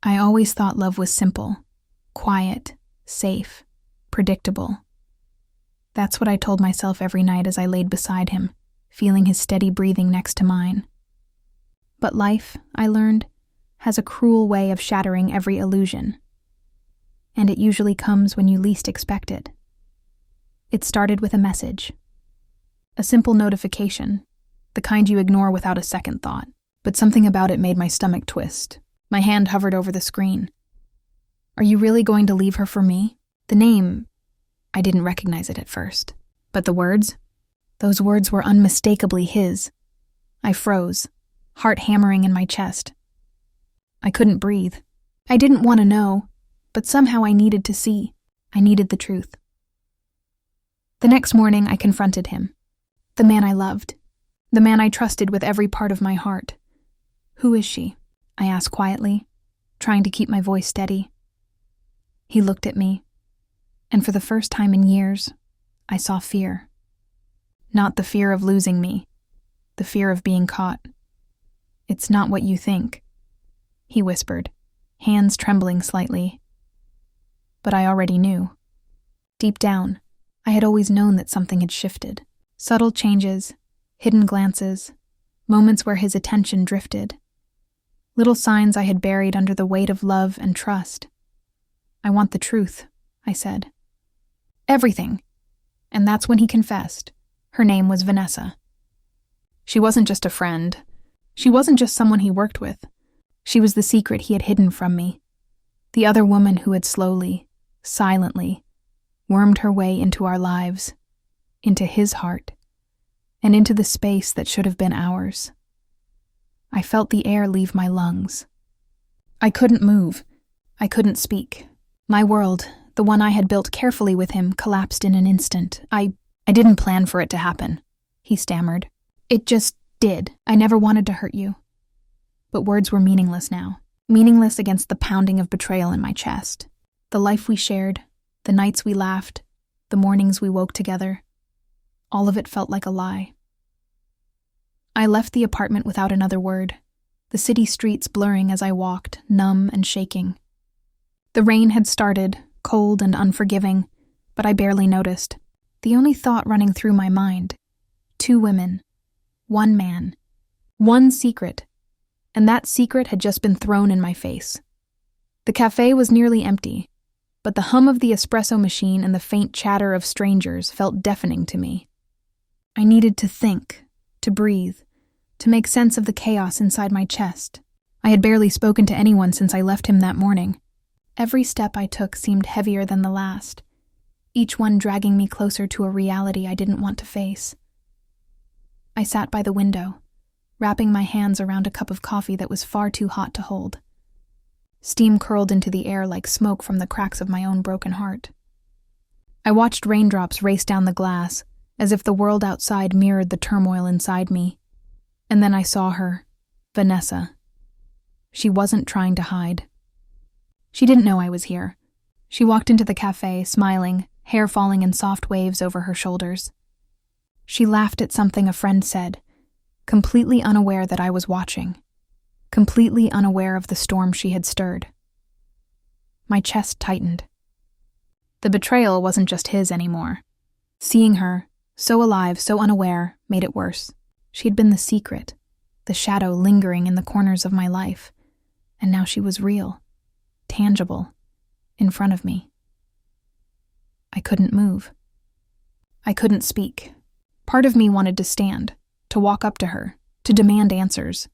I always thought love was simple, quiet, safe, predictable. That's what I told myself every night as I laid beside him, feeling his steady breathing next to mine. But life, I learned, has a cruel way of shattering every illusion. And it usually comes when you least expect it. It started with a message. A simple notification, the kind you ignore without a second thought. But something about it made my stomach twist. My hand hovered over the screen. "Are you really going to leave her for me?" The name, I didn't recognize it at first. But the words? Those words were unmistakably his. I froze, heart hammering in my chest. I couldn't breathe. I didn't want to know, but somehow I needed to see. I needed the truth. The next morning, I confronted him. The man I loved. The man I trusted with every part of my heart. "Who is she?" I asked quietly, trying to keep my voice steady. He looked at me, and for the first time in years, I saw fear. Not the fear of losing me, the fear of being caught. "It's not what you think," he whispered, hands trembling slightly. But I already knew. Deep down, I had always known that something had shifted. Subtle changes, hidden glances, moments where his attention drifted. Little signs I had buried under the weight of love and trust. "I want the truth," I said. "Everything." And that's when he confessed. Her name was Vanessa. She wasn't just a friend. She wasn't just someone he worked with. She was the secret he had hidden from me. The other woman who had slowly, silently, wormed her way into our lives, into his heart, and into the space that should have been ours. I felt the air leave my lungs. I couldn't move. I couldn't speak. My world, the one I had built carefully with him, collapsed in an instant. I didn't plan for it to happen," he stammered. "It just did. I never wanted to hurt you." But words were meaningless now. Meaningless against the pounding of betrayal in my chest. The life we shared, the nights we laughed, the mornings we woke together. All of it felt like a lie. I left the apartment without another word, the city streets blurring as I walked, numb and shaking. The rain had started, cold and unforgiving, but I barely noticed. The only thought running through my mind: 2 women, 1 man, 1 secret, and that secret had just been thrown in my face. The cafe was nearly empty, but the hum of the espresso machine and the faint chatter of strangers felt deafening to me. I needed to think, to breathe, to make sense of the chaos inside my chest. I had barely spoken to anyone since I left him that morning. Every step I took seemed heavier than the last, each one dragging me closer to a reality I didn't want to face. I sat by the window, wrapping my hands around a cup of coffee that was far too hot to hold. Steam curled into the air like smoke from the cracks of my own broken heart. I watched raindrops race down the glass, as if the world outside mirrored the turmoil inside me. And then I saw her, Vanessa. She wasn't trying to hide. She didn't know I was here. She walked into the cafe, smiling, hair falling in soft waves over her shoulders. She laughed at something a friend said, completely unaware that I was watching, completely unaware of the storm she had stirred. My chest tightened. The betrayal wasn't just his anymore. Seeing her, so alive, so unaware, made it worse. She had been the secret, the shadow lingering in the corners of my life, and now she was real, tangible, in front of me. I couldn't move. I couldn't speak. Part of me wanted to stand, to walk up to her, to demand answers.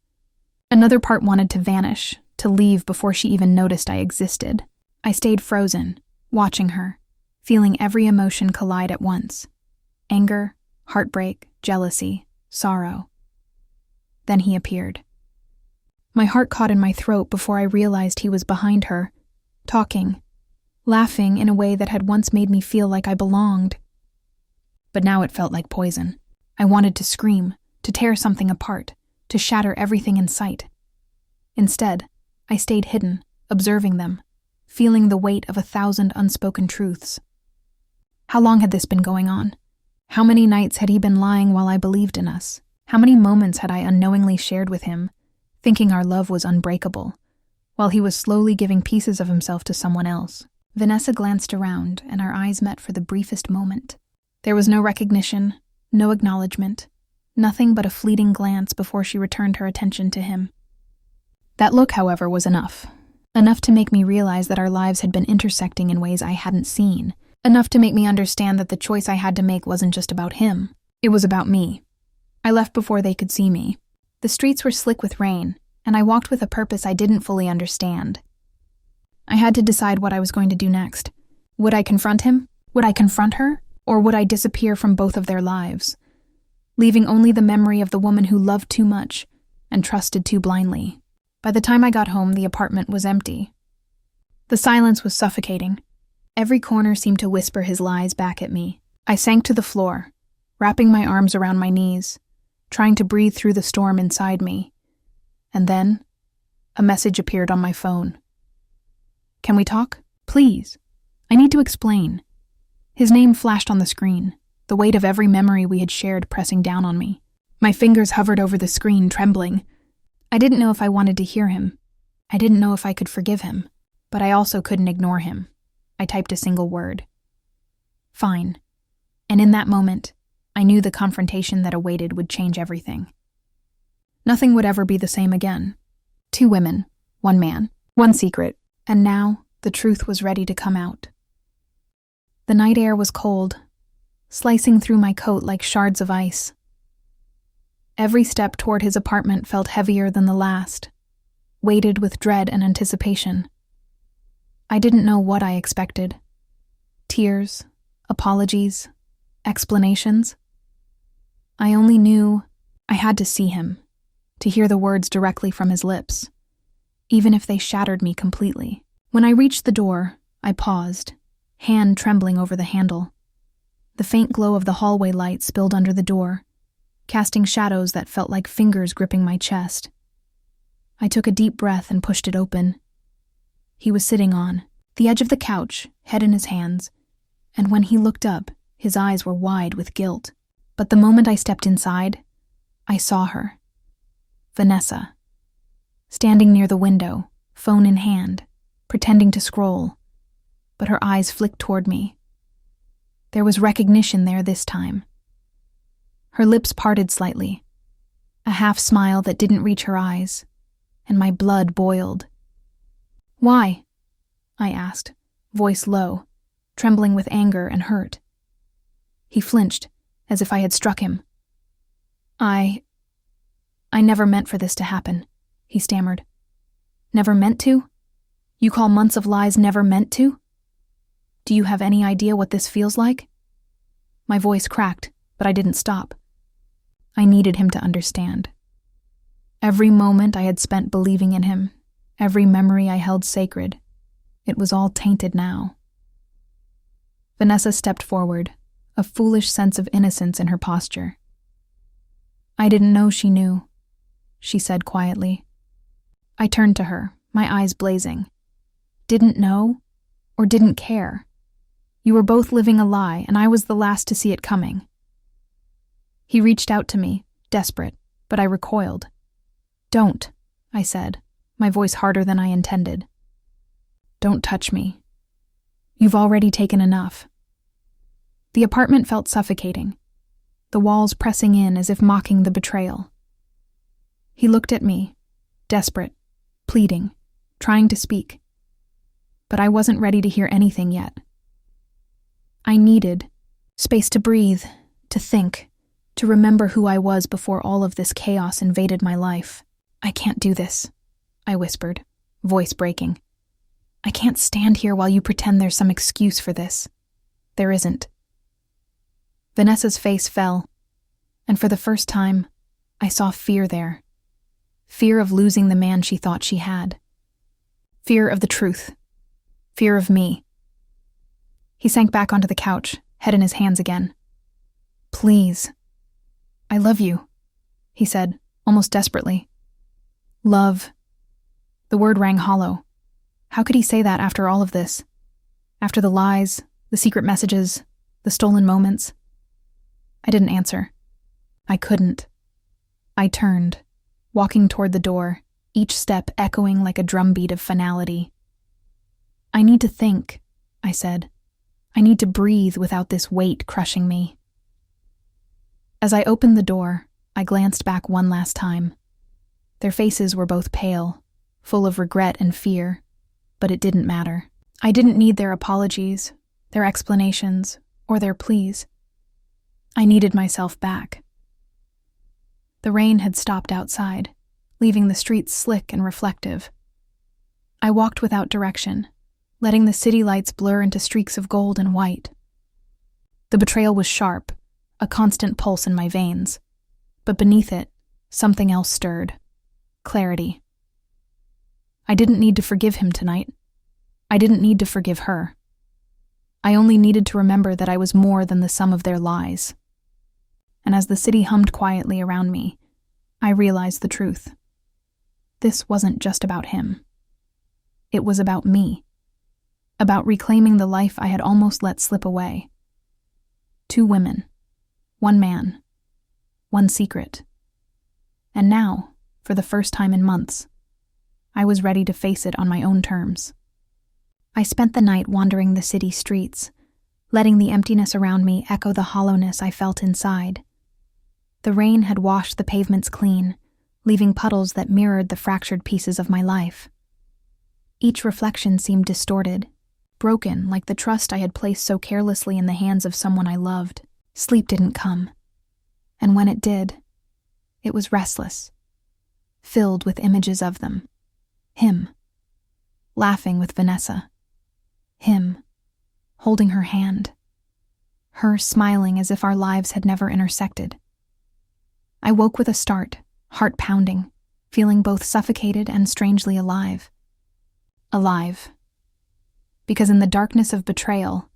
Another part wanted to vanish, to leave before she even noticed I existed. I stayed frozen, watching her, feeling every emotion collide at once. Anger, heartbreak, jealousy, sorrow. Then he appeared. My heart caught in my throat before I realized he was behind her, talking, laughing in a way that had once made me feel like I belonged. But now it felt like poison. I wanted to scream, to tear something apart, to shatter everything in sight. Instead, I stayed hidden, observing them, feeling the weight of 1,000 unspoken truths. How long had this been going on? How many nights had he been lying while I believed in us? How many moments had I unknowingly shared with him, thinking our love was unbreakable, while he was slowly giving pieces of himself to someone else. Vanessa glanced around, and our eyes met for the briefest moment. There was no recognition, no acknowledgement, nothing but a fleeting glance before she returned her attention to him. That look, however, was enough. Enough to make me realize that our lives had been intersecting in ways I hadn't seen. Enough to make me understand that the choice I had to make wasn't just about him. It was about me. I left before they could see me. The streets were slick with rain, and I walked with a purpose I didn't fully understand. I had to decide what I was going to do next. Would I confront him? Would I confront her? Or would I disappear from both of their lives, leaving only the memory of the woman who loved too much and trusted too blindly? By the time I got home, the apartment was empty. The silence was suffocating. Every corner seemed to whisper his lies back at me. I sank to the floor, wrapping my arms around my knees, trying to breathe through the storm inside me. And then, a message appeared on my phone. "Can we talk? Please. I need to explain." His name flashed on the screen, the weight of every memory we had shared pressing down on me. My fingers hovered over the screen, trembling. I didn't know if I wanted to hear him. I didn't know if I could forgive him, but I also couldn't ignore him. I typed a single word. "Fine." And in that moment, I knew the confrontation that awaited would change everything. Nothing would ever be the same again. 2 women, 1 man, 1 secret, and now the truth was ready to come out. The night air was cold, slicing through my coat like shards of ice. Every step toward his apartment felt heavier than the last, weighted with dread and anticipation. I didn't know what I expected. Tears, apologies, explanations. I only knew I had to see him, to hear the words directly from his lips, even if they shattered me completely. When I reached the door, I paused, hand trembling over the handle. The faint glow of the hallway light spilled under the door, casting shadows that felt like fingers gripping my chest. I took a deep breath and pushed it open. He was sitting on the edge of the couch, head in his hands, and when he looked up, his eyes were wide with guilt. But the moment I stepped inside, I saw her. Vanessa. Standing near the window, phone in hand, pretending to scroll, but her eyes flicked toward me. There was recognition there this time. Her lips parted slightly, a half smile that didn't reach her eyes, and my blood boiled. "Why?" I asked, voice low, trembling with anger and hurt. He flinched, as if I had struck him. I never meant for this to happen," he stammered. "Never meant to? You call months of lies never meant to? Do you have any idea what this feels like?" My voice cracked, but I didn't stop. I needed him to understand. Every moment I had spent believing in him, every memory I held sacred, it was all tainted now. Vanessa stepped forward, a foolish sense of innocence in her posture. "I didn't know she knew," she said quietly. I turned to her, my eyes blazing. "Didn't know? Or didn't care? You were both living a lie, and I was the last to see it coming." He reached out to me, desperate, but I recoiled. "Don't," I said, my voice harder than I intended. "Don't touch me. You've already taken enough." The apartment felt suffocating, the walls pressing in as if mocking the betrayal. He looked at me, desperate, pleading, trying to speak. But I wasn't ready to hear anything yet. I needed space to breathe, to think, to remember who I was before all of this chaos invaded my life. "I can't do this," I whispered, voice breaking. "I can't stand here while you pretend there's some excuse for this. There isn't." Vanessa's face fell, and for the first time, I saw fear there. Fear of losing the man she thought she had. Fear of the truth. Fear of me. He sank back onto the couch, head in his hands again. "Please. I love you," he said, almost desperately. Love. The word rang hollow. How could he say that after all of this? After the lies, the secret messages, the stolen moments? I didn't answer. I couldn't. I turned, walking toward the door, each step echoing like a drumbeat of finality. "I need to think," I said. "I need to breathe without this weight crushing me." As I opened the door, I glanced back one last time. Their faces were both pale, full of regret and fear, but it didn't matter. I didn't need their apologies, their explanations, or their pleas. I needed myself back. The rain had stopped outside, leaving the streets slick and reflective. I walked without direction, letting the city lights blur into streaks of gold and white. The betrayal was sharp, a constant pulse in my veins, but beneath it, something else stirred. Clarity. I didn't need to forgive him tonight. I didn't need to forgive her. I only needed to remember that I was more than the sum of their lies. And as the city hummed quietly around me, I realized the truth. This wasn't just about him. It was about me. About reclaiming the life I had almost let slip away. 2 women. 1 man. 1 secret. And now, for the first time in months, I was ready to face it on my own terms. I spent the night wandering the city streets, letting the emptiness around me echo the hollowness I felt inside. The rain had washed the pavements clean, leaving puddles that mirrored the fractured pieces of my life. Each reflection seemed distorted, broken like the trust I had placed so carelessly in the hands of someone I loved. Sleep didn't come, and when it did, it was restless, filled with images of them. Him, laughing with Vanessa. Him, holding her hand. Her smiling as if our lives had never intersected. I woke with a start, heart pounding, feeling both suffocated and strangely alive. Alive. Because in the darkness of betrayal,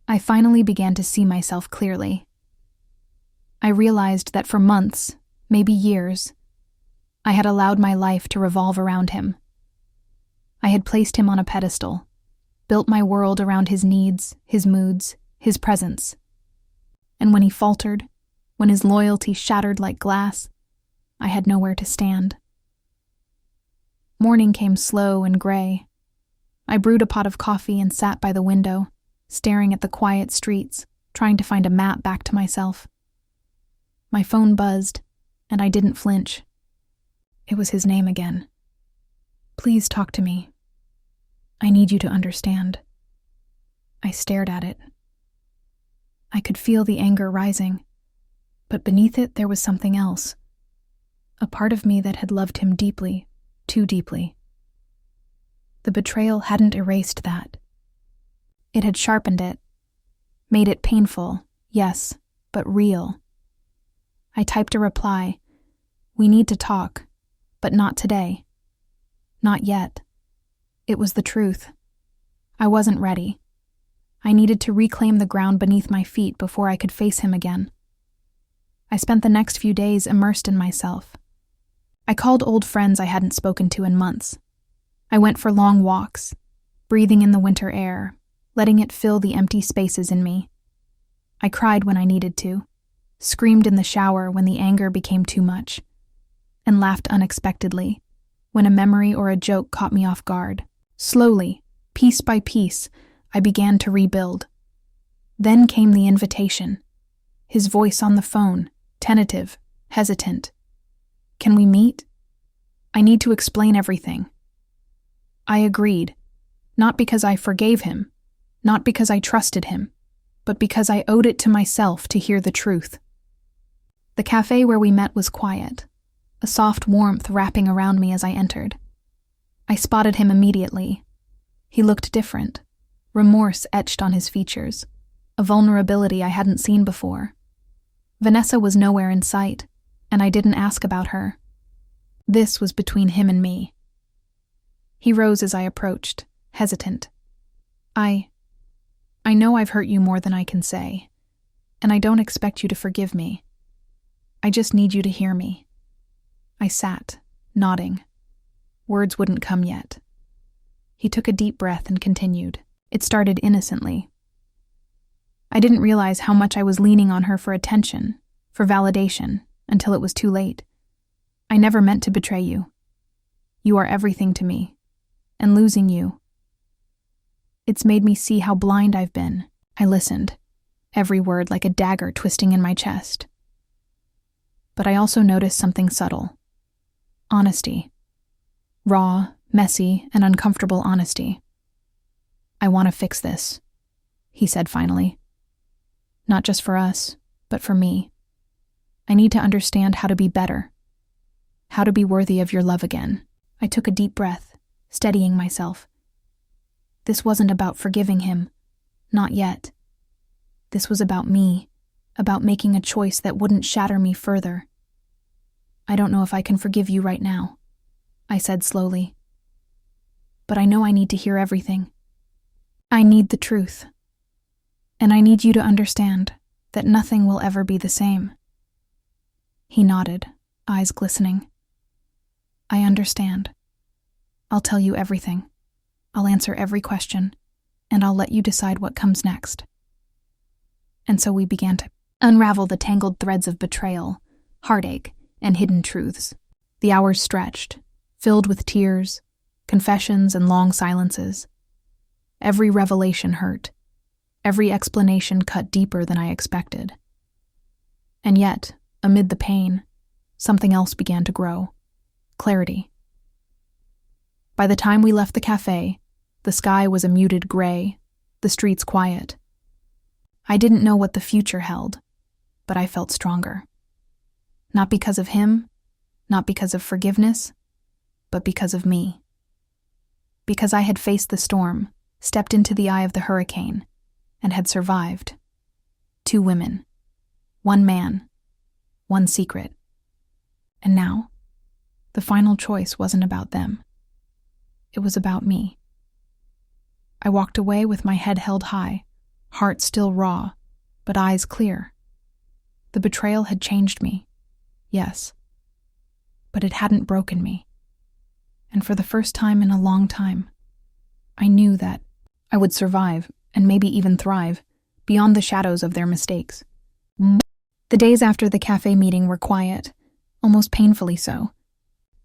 I finally began to see myself clearly. I realized that for months, maybe years, I had allowed my life to revolve around him. I had placed him on a pedestal, built my world around his needs, his moods, his presence. And when he faltered, when his loyalty shattered like glass, I had nowhere to stand. Morning came slow and gray. I brewed a pot of coffee and sat by the window, staring at the quiet streets, trying to find a map back to myself. My phone buzzed, and I didn't flinch. It was his name again. "Please talk to me. I need you to understand." I stared at it. I could feel the anger rising, but beneath it there was something else. A part of me that had loved him deeply, too deeply. The betrayal hadn't erased that. It had sharpened it, made it painful, yes, but real. I typed a reply. "We need to talk, but not today. Not yet." It was the truth. I wasn't ready. I needed to reclaim the ground beneath my feet before I could face him again. I spent the next few days immersed in myself. I called old friends I hadn't spoken to in months. I went for long walks, breathing in the winter air, letting it fill the empty spaces in me. I cried when I needed to, screamed in the shower when the anger became too much, and laughed unexpectedly when a memory or a joke caught me off guard. Slowly, piece by piece, I began to rebuild. Then came the invitation. His voice on the phone, tentative, hesitant. "Can we meet? I need to explain everything." I agreed, not because I forgave him, not because I trusted him, but because I owed it to myself to hear the truth. The cafe where we met was quiet, a soft warmth wrapping around me as I entered. I spotted him immediately. He looked different, remorse etched on his features, a vulnerability I hadn't seen before. Vanessa was nowhere in sight, and I didn't ask about her. This was between him and me. He rose as I approached, hesitant. I know I've hurt you more than I can say, and I don't expect you to forgive me. I just need you to hear me." I sat, nodding. Words wouldn't come yet. He took a deep breath and continued. It started innocently. I didn't realize how much I was leaning on her for attention, for validation, until it was too late. I never meant to betray you. You are everything to me. And losing you, it's made me see how blind I've been. I listened, every word like a dagger twisting in my chest. But I also noticed something subtle. Honesty. Raw, messy, and uncomfortable honesty. I want to fix this, he said finally. Not just for us, but for me. I need to understand how to be better. How to be worthy of your love again. I took a deep breath, steadying myself. This wasn't about forgiving him. Not yet. This was about me, about making a choice that wouldn't shatter me further. I don't know if I can forgive you right now, I said slowly. But I know I need to hear everything. I need the truth. And I need you to understand that nothing will ever be the same. He nodded, eyes glistening. I understand. I'll tell you everything. I'll answer every question, and I'll let you decide what comes next. And so we began to unravel the tangled threads of betrayal, heartache, and hidden truths. The hours stretched, filled with tears, confessions, and long silences. Every revelation hurt. Every explanation cut deeper than I expected. And yet, amid the pain, something else began to grow. Clarity. By the time we left the cafe, the sky was a muted gray, the streets quiet. I didn't know what the future held, but I felt stronger. Not because of him, not because of forgiveness, but because of me. Because I had faced the storm, stepped into the eye of the hurricane, and had survived. 2 women, 1 man, 1 secret. And now, the final choice wasn't about them. It was about me. I walked away with my head held high, heart still raw, but eyes clear. The betrayal had changed me, yes, but it hadn't broken me. And for the first time in a long time, I knew that I would survive, and maybe even thrive, beyond the shadows of their mistakes. The days after the cafe meeting were quiet, almost painfully so.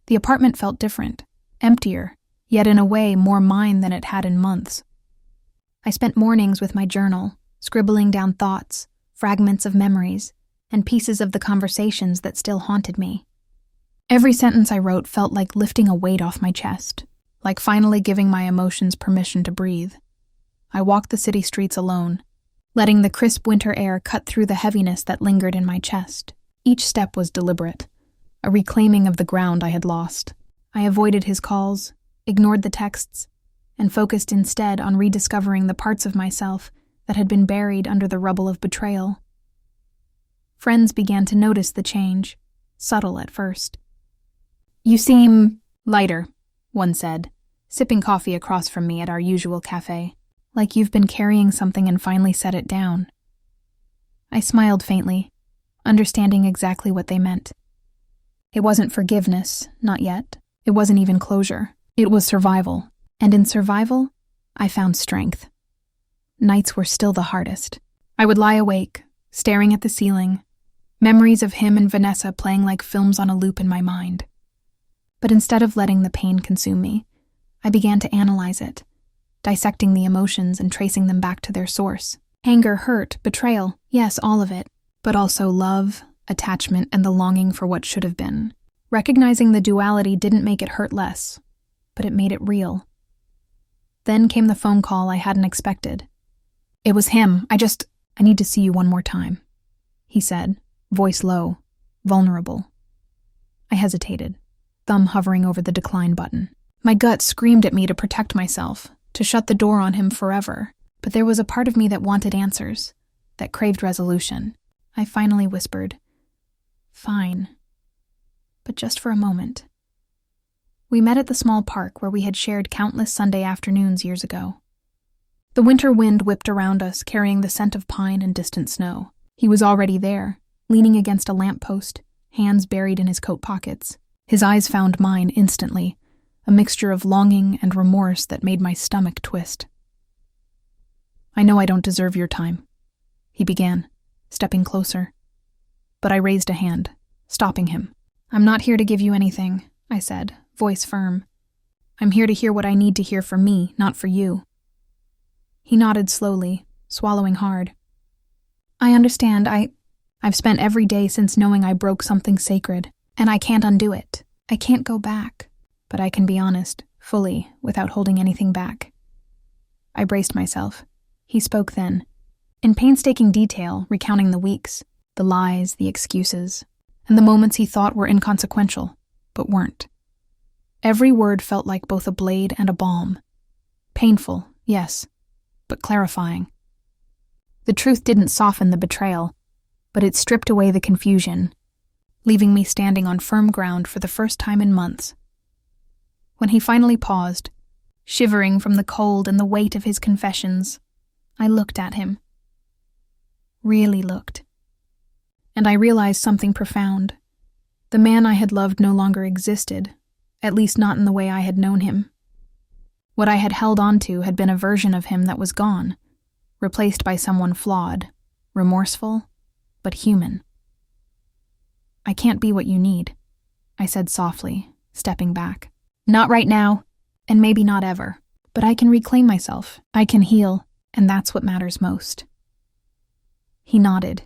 The apartment felt different, emptier, yet in a way more mine than it had in months. I spent mornings with my journal, scribbling down thoughts, fragments of memories, and pieces of the conversations that still haunted me. Every sentence I wrote felt like lifting a weight off my chest, like finally giving my emotions permission to breathe. I walked the city streets alone, letting the crisp winter air cut through the heaviness that lingered in my chest. Each step was deliberate, a reclaiming of the ground I had lost. I avoided his calls, ignored the texts, and focused instead on rediscovering the parts of myself that had been buried under the rubble of betrayal. Friends began to notice the change, subtle at first. "You seem lighter," one said, sipping coffee across from me at our usual cafe. "Like you've been carrying something and finally set it down." I smiled faintly, understanding exactly what they meant. It wasn't forgiveness, not yet. It wasn't even closure. It was survival. And in survival, I found strength. Nights were still the hardest. I would lie awake, staring at the ceiling, memories of him and Vanessa playing like films on a loop in my mind. But instead of letting the pain consume me, I began to analyze it, dissecting the emotions and tracing them back to their source. Anger, hurt, betrayal, yes, all of it, but also love, attachment, and the longing for what should have been. Recognizing the duality didn't make it hurt less, but it made it real. Then came the phone call I hadn't expected. "It was him. I need to see you one more time," he said, voice low, vulnerable. I hesitated, thumb hovering over the decline button. My gut screamed at me to protect myself, to shut the door on him forever, but there was a part of me that wanted answers, that craved resolution. I finally whispered, "Fine," but just for a moment. We met at the small park where we had shared countless Sunday afternoons years ago. The winter wind whipped around us, carrying the scent of pine and distant snow. He was already there, leaning against a lamppost, hands buried in his coat pockets. His eyes found mine instantly, a mixture of longing and remorse that made my stomach twist. "I know I don't deserve your time," he began, stepping closer. But I raised a hand, stopping him. "I'm not here to give you anything," I said, voice firm. "I'm here to hear what I need to hear for me, not for you." He nodded slowly, swallowing hard. "I understand. I've spent every day since knowing I broke something sacred, and I can't undo it. I can't go back. But I can be honest, fully, without holding anything back." I braced myself. He spoke then, in painstaking detail, recounting the weeks, the lies, the excuses, and the moments he thought were inconsequential, but weren't. Every word felt like both a blade and a balm. Painful, yes, but clarifying. The truth didn't soften the betrayal, but it stripped away the confusion, leaving me standing on firm ground for the first time in months. When he finally paused, shivering from the cold and the weight of his confessions, I looked at him. Really looked. And I realized something profound. The man I had loved no longer existed, at least not in the way I had known him. What I had held on to had been a version of him that was gone, replaced by someone flawed, remorseful, but human. "I can't be what you need," I said softly, stepping back. "Not right now, and maybe not ever, but I can reclaim myself, I can heal, and that's what matters most." He nodded,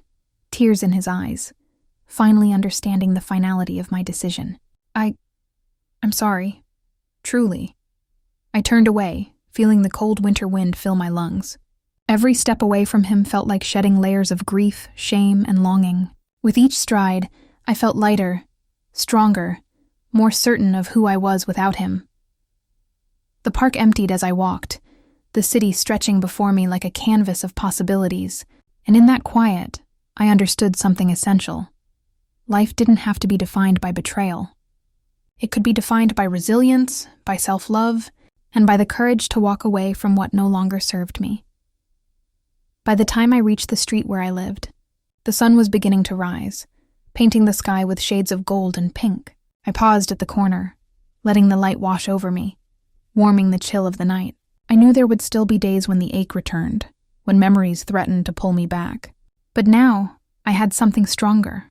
tears in his eyes, finally understanding the finality of my decision. I'm sorry. Truly." I turned away, feeling the cold winter wind fill my lungs. Every step away from him felt like shedding layers of grief, shame, and longing. With each stride, I felt lighter, stronger, more certain of who I was without him. The park emptied as I walked, the city stretching before me like a canvas of possibilities, and in that quiet, I understood something essential. Life didn't have to be defined by betrayal. It could be defined by resilience, by self-love, and by the courage to walk away from what no longer served me. By the time I reached the street where I lived, the sun was beginning to rise, painting the sky with shades of gold and pink. I paused at the corner, letting the light wash over me, warming the chill of the night. I knew there would still be days when the ache returned, when memories threatened to pull me back. But now, I had something stronger.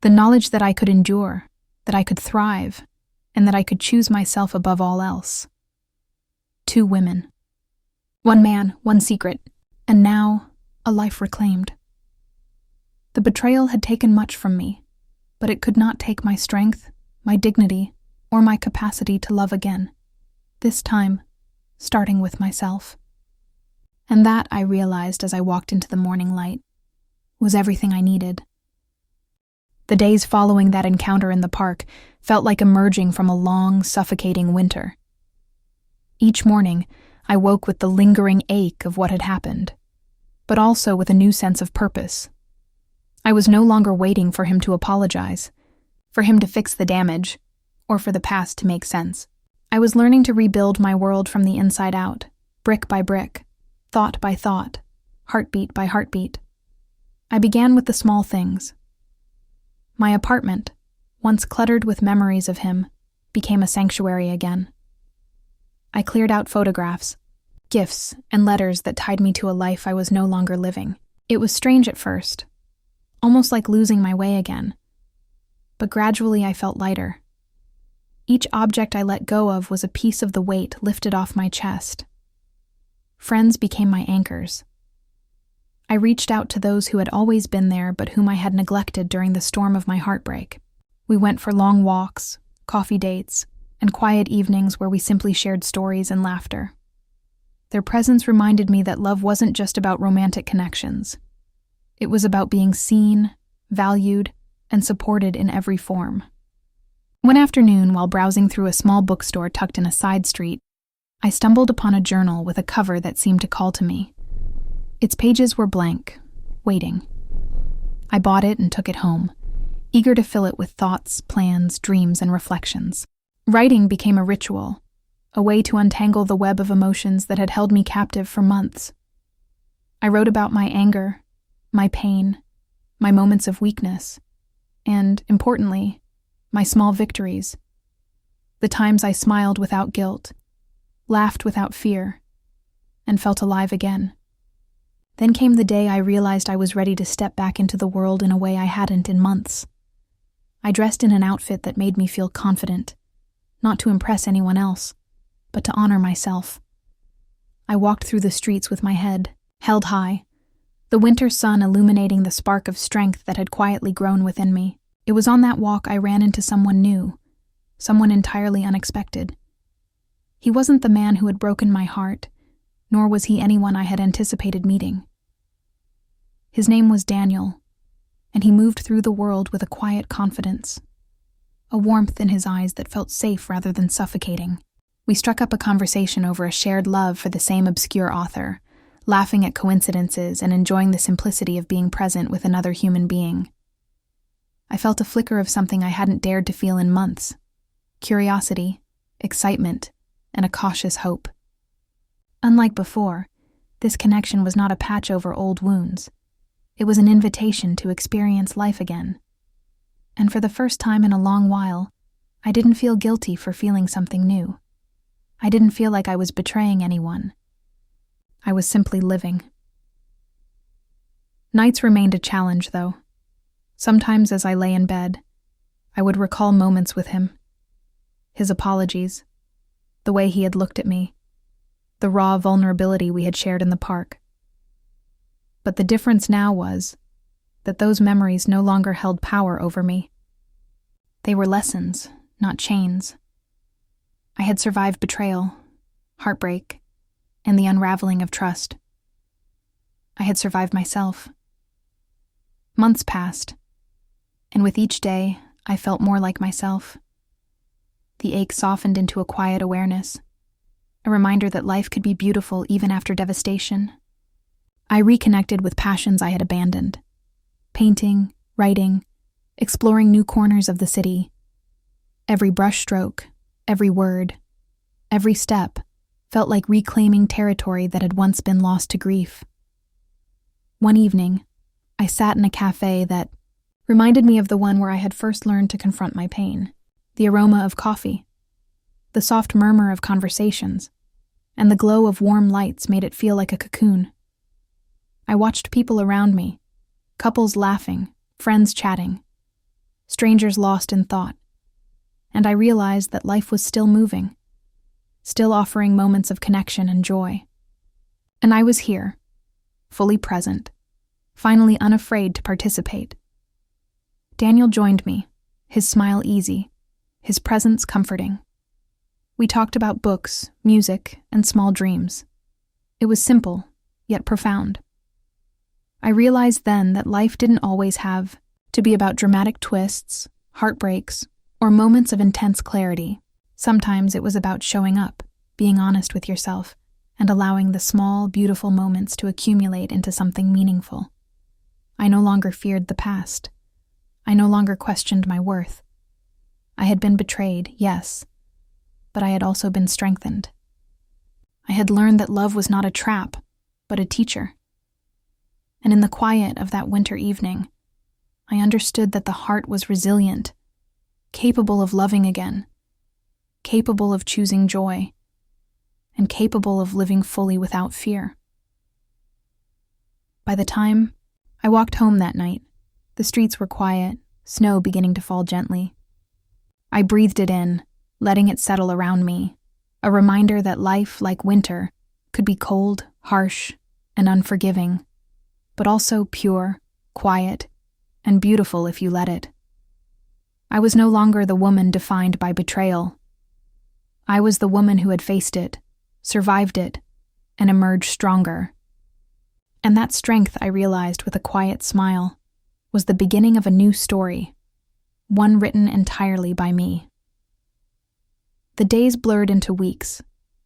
The knowledge that I could endure, that I could thrive, and that I could choose myself above all else. 2 women. 1 man, 1 secret, and now, a life reclaimed. The betrayal had taken much from me, but it could not take my strength, my dignity, or my capacity to love again. This time, starting with myself. And that, I realized as I walked into the morning light, was everything I needed. The days following that encounter in the park felt like emerging from a long, suffocating winter. Each morning, I woke with the lingering ache of what had happened, but also with a new sense of purpose. I was no longer waiting for him to apologize, for him to fix the damage, or for the past to make sense. I was learning to rebuild my world from the inside out, brick by brick, thought by thought, heartbeat by heartbeat. I began with the small things. My apartment, once cluttered with memories of him, became a sanctuary again. I cleared out photographs, gifts, and letters that tied me to a life I was no longer living. It was strange at first, almost like losing my way again. But gradually I felt lighter. Each object I let go of was a piece of the weight lifted off my chest. Friends became my anchors. I reached out to those who had always been there but whom I had neglected during the storm of my heartbreak. We went for long walks, coffee dates, and quiet evenings where we simply shared stories and laughter. Their presence reminded me that love wasn't just about romantic connections. It was about being seen, valued, and supported in every form. One afternoon, while browsing through a small bookstore tucked in a side street, I stumbled upon a journal with a cover that seemed to call to me. Its pages were blank, waiting. I bought it and took it home, eager to fill it with thoughts, plans, dreams, and reflections. Writing became a ritual, a way to untangle the web of emotions that had held me captive for months. I wrote about my anger, my pain, my moments of weakness, and, importantly, my small victories. The times I smiled without guilt, laughed without fear, and felt alive again. Then came the day I realized I was ready to step back into the world in a way I hadn't in months. I dressed in an outfit that made me feel confident, not to impress anyone else, but to honor myself. I walked through the streets with my head held high, the winter sun illuminating the spark of strength that had quietly grown within me. It was on that walk I ran into someone new, someone entirely unexpected. He wasn't the man who had broken my heart, nor was he anyone I had anticipated meeting. His name was Daniel, and he moved through the world with a quiet confidence, a warmth in his eyes that felt safe rather than suffocating. We struck up a conversation over a shared love for the same obscure author, laughing at coincidences and enjoying the simplicity of being present with another human being. I felt a flicker of something I hadn't dared to feel in months: curiosity, excitement, and a cautious hope. Unlike before, this connection was not a patch over old wounds. It was an invitation to experience life again. And for the first time in a long while, I didn't feel guilty for feeling something new. I didn't feel like I was betraying anyone. I was simply living. Nights remained a challenge, though. Sometimes as I lay in bed, I would recall moments with him. His apologies, the way he had looked at me, the raw vulnerability we had shared in the park. But the difference now was that those memories no longer held power over me. They were lessons, not chains. I had survived betrayal, heartbreak, and the unraveling of trust. I had survived myself. Months passed, and with each day, I felt more like myself. The ache softened into a quiet awareness, a reminder that life could be beautiful even after devastation. I reconnected with passions I had abandoned: painting, writing, exploring new corners of the city. Every brushstroke, every word, every step felt like reclaiming territory that had once been lost to grief. One evening, I sat in a cafe that reminded me of the one where I had first learned to confront my pain. The aroma of coffee, the soft murmur of conversations, and the glow of warm lights made it feel like a cocoon. I watched people around me, couples laughing, friends chatting, strangers lost in thought, and I realized that life was still moving, still offering moments of connection and joy. And I was here, fully present, finally unafraid to participate. Daniel joined me, his smile easy, his presence comforting. We talked about books, music, and small dreams. It was simple, yet profound. I realized then that life didn't always have to be about dramatic twists, heartbreaks, or moments of intense clarity. Sometimes it was about showing up, being honest with yourself, and allowing the small, beautiful moments to accumulate into something meaningful. I no longer feared the past. I no longer questioned my worth. I had been betrayed, yes, but I had also been strengthened. I had learned that love was not a trap, but a teacher. And in the quiet of that winter evening, I understood that the heart was resilient, capable of loving again, capable of choosing joy, and capable of living fully without fear. By the time I walked home that night, the streets were quiet, snow beginning to fall gently. I breathed it in, letting it settle around me, a reminder that life, like winter, could be cold, harsh, and unforgiving, but also pure, quiet, and beautiful if you let it. I was no longer the woman defined by betrayal. I was the woman who had faced it, survived it, and emerged stronger. And that strength, I realized with a quiet smile, was the beginning of a new story, one written entirely by me. The days blurred into weeks,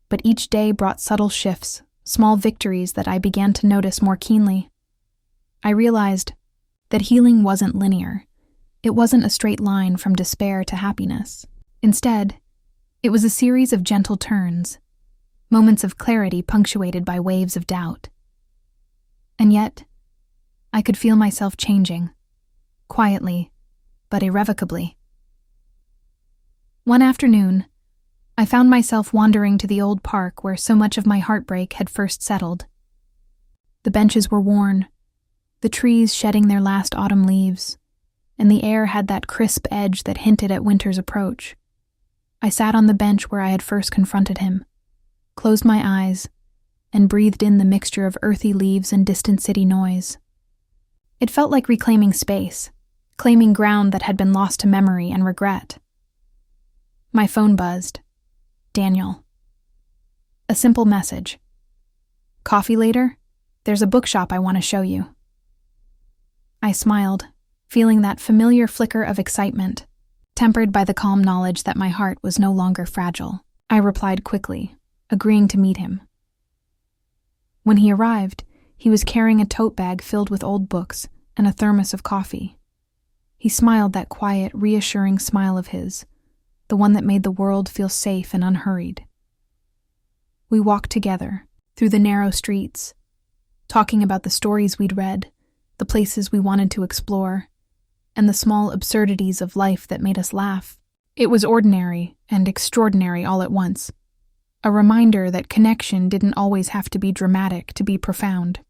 but each day brought subtle shifts, small victories that I began to notice more keenly. I realized that healing wasn't linear. It wasn't a straight line from despair to happiness. Instead, it was a series of gentle turns, moments of clarity punctuated by waves of doubt. And yet, I could feel myself changing, quietly, but irrevocably. One afternoon, I found myself wandering to the old park where so much of my heartbreak had first settled. The benches were worn, the trees shedding their last autumn leaves, and the air had that crisp edge that hinted at winter's approach. I sat on the bench where I had first confronted him, closed my eyes, and breathed in the mixture of earthy leaves and distant city noise. It felt like reclaiming space, claiming ground that had been lost to memory and regret. My phone buzzed. Daniel. A simple message. Coffee later? There's a bookshop I want to show you. I smiled, feeling that familiar flicker of excitement, tempered by the calm knowledge that my heart was no longer fragile. I replied quickly, agreeing to meet him. When he arrived, he was carrying a tote bag filled with old books and a thermos of coffee. He smiled that quiet, reassuring smile of his, the one that made the world feel safe and unhurried. We walked together through the narrow streets, talking about the stories we'd read, the places we wanted to explore, and the small absurdities of life that made us laugh. It was ordinary and extraordinary all at once, a reminder that connection didn't always have to be dramatic to be profound.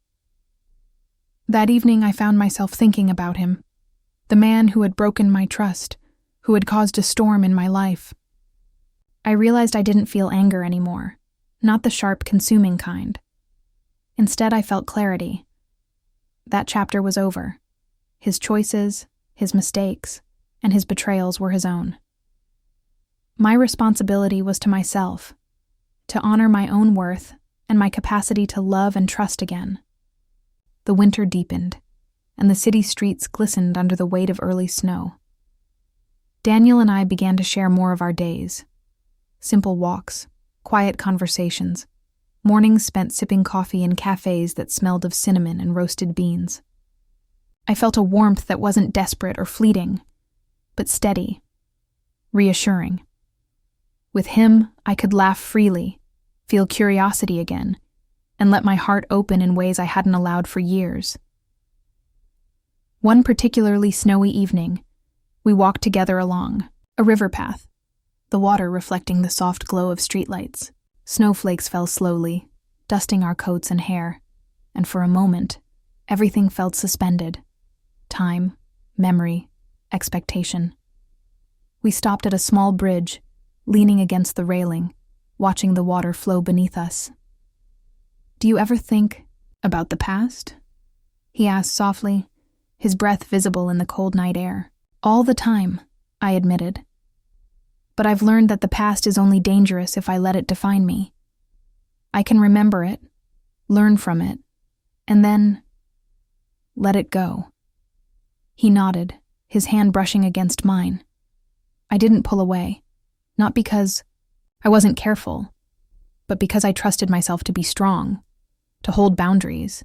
That evening I found myself thinking about him, the man who had broken my trust, who had caused a storm in my life. I realized I didn't feel anger anymore, not the sharp, consuming kind. Instead, I felt clarity. That chapter was over. His choices, his mistakes, and his betrayals were his own. My responsibility was to myself, to honor my own worth and my capacity to love and trust again. The winter deepened, and the city streets glistened under the weight of early snow. Daniel and I began to share more of our days. Simple walks, quiet conversations, mornings spent sipping coffee in cafes that smelled of cinnamon and roasted beans. I felt a warmth that wasn't desperate or fleeting, but steady, reassuring. With him, I could laugh freely, feel curiosity again, and let my heart open in ways I hadn't allowed for years. One particularly snowy evening, we walked together along a river path, the water reflecting the soft glow of streetlights. Snowflakes fell slowly, dusting our coats and hair, and for a moment, everything felt suspended. Time, memory, expectation. We stopped at a small bridge, leaning against the railing, watching the water flow beneath us. "Do you ever think about the past?" he asked softly, his breath visible in the cold night air. "All the time," I admitted. "But I've learned that the past is only dangerous if I let it define me. I can remember it, learn from it, and then let it go." He nodded, his hand brushing against mine. I didn't pull away, not because I wasn't careful, but because I trusted myself to be strong, to hold boundaries,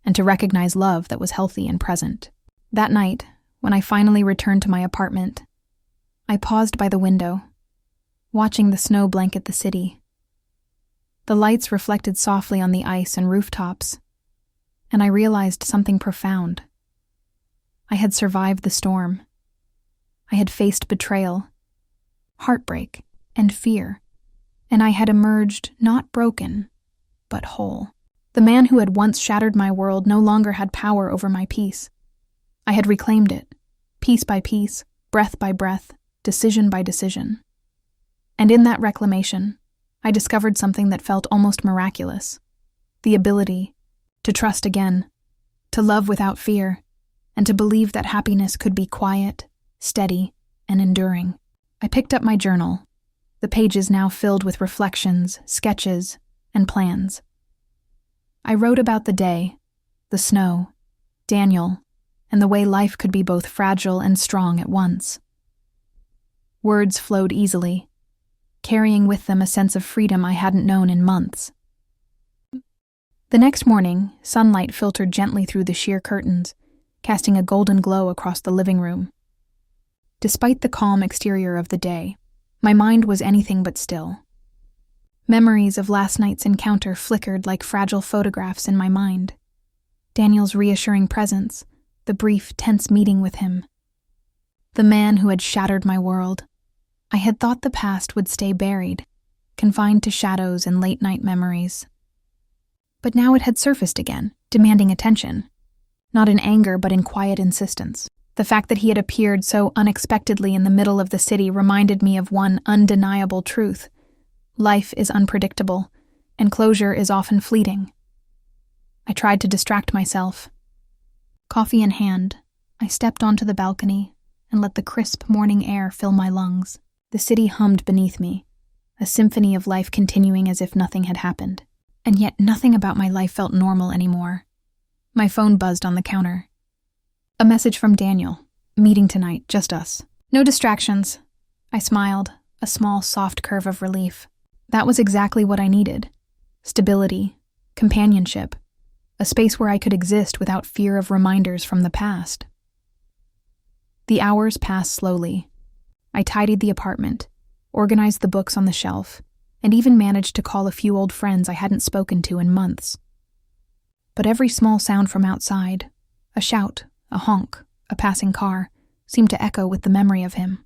and to recognize love that was healthy and present. That night, when I finally returned to my apartment, I paused by the window, watching the snow blanket the city. The lights reflected softly on the ice and rooftops, and I realized something profound. I had survived the storm. I had faced betrayal, heartbreak, and fear, and I had emerged not broken, but whole. The man who had once shattered my world no longer had power over my peace. I had reclaimed it, piece by piece, breath by breath, decision by decision. And in that reclamation, I discovered something that felt almost miraculous: the ability to trust again, to love without fear, and to believe that happiness could be quiet, steady, and enduring. I picked up my journal, the pages now filled with reflections, sketches, and plans. I wrote about the day, the snow, Daniel, and the way life could be both fragile and strong at once. Words flowed easily, carrying with them a sense of freedom I hadn't known in months. The next morning, sunlight filtered gently through the sheer curtains, casting a golden glow across the living room. Despite the calm exterior of the day, my mind was anything but still. Memories of last night's encounter flickered like fragile photographs in my mind. Daniel's reassuring presence, the brief, tense meeting with him. The man who had shattered my world. I had thought the past would stay buried, confined to shadows and late-night memories. But now it had surfaced again, demanding attention. Not in anger, but in quiet insistence. The fact that he had appeared so unexpectedly in the middle of the city reminded me of one undeniable truth. Life is unpredictable, and closure is often fleeting. I tried to distract myself. Coffee in hand, I stepped onto the balcony and let the crisp morning air fill my lungs. The city hummed beneath me, a symphony of life continuing as if nothing had happened. And yet nothing about my life felt normal anymore. My phone buzzed on the counter. A message from Daniel. Meeting tonight, just us. No distractions. I smiled, a small, soft curve of relief. That was exactly what I needed. Stability, companionship, a space where I could exist without fear of reminders from the past. The hours passed slowly. I tidied the apartment, organized the books on the shelf, and even managed to call a few old friends I hadn't spoken to in months. But every small sound from outside, a shout, a honk, a passing car, seemed to echo with the memory of him.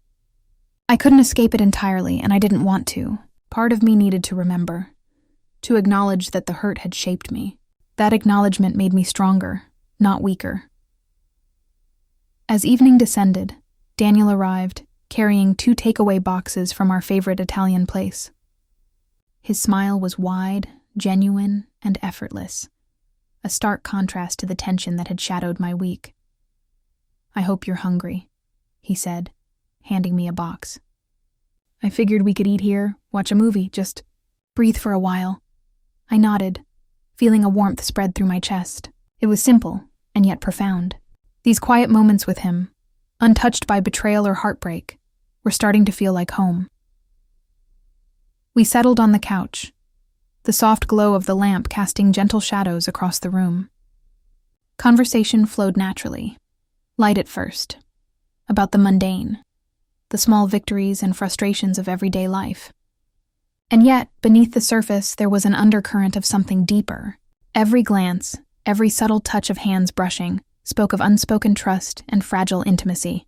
I couldn't escape it entirely, and I didn't want to. Part of me needed to remember, to acknowledge that the hurt had shaped me. That acknowledgement made me stronger, not weaker. As evening descended, Daniel arrived, carrying 2 takeaway boxes from our favorite Italian place. His smile was wide, genuine, and effortless, a stark contrast to the tension that had shadowed my week. "I hope you're hungry," he said, handing me a box. "I figured we could eat here, watch a movie, just breathe for a while." I nodded, feeling a warmth spread through my chest. It was simple, and yet profound. These quiet moments with him, untouched by betrayal or heartbreak, were starting to feel like home. We settled on the couch, the soft glow of the lamp casting gentle shadows across the room. Conversation flowed naturally, light at first, about the mundane, the small victories and frustrations of everyday life. And yet, beneath the surface, there was an undercurrent of something deeper. Every glance, every subtle touch of hands brushing, spoke of unspoken trust and fragile intimacy.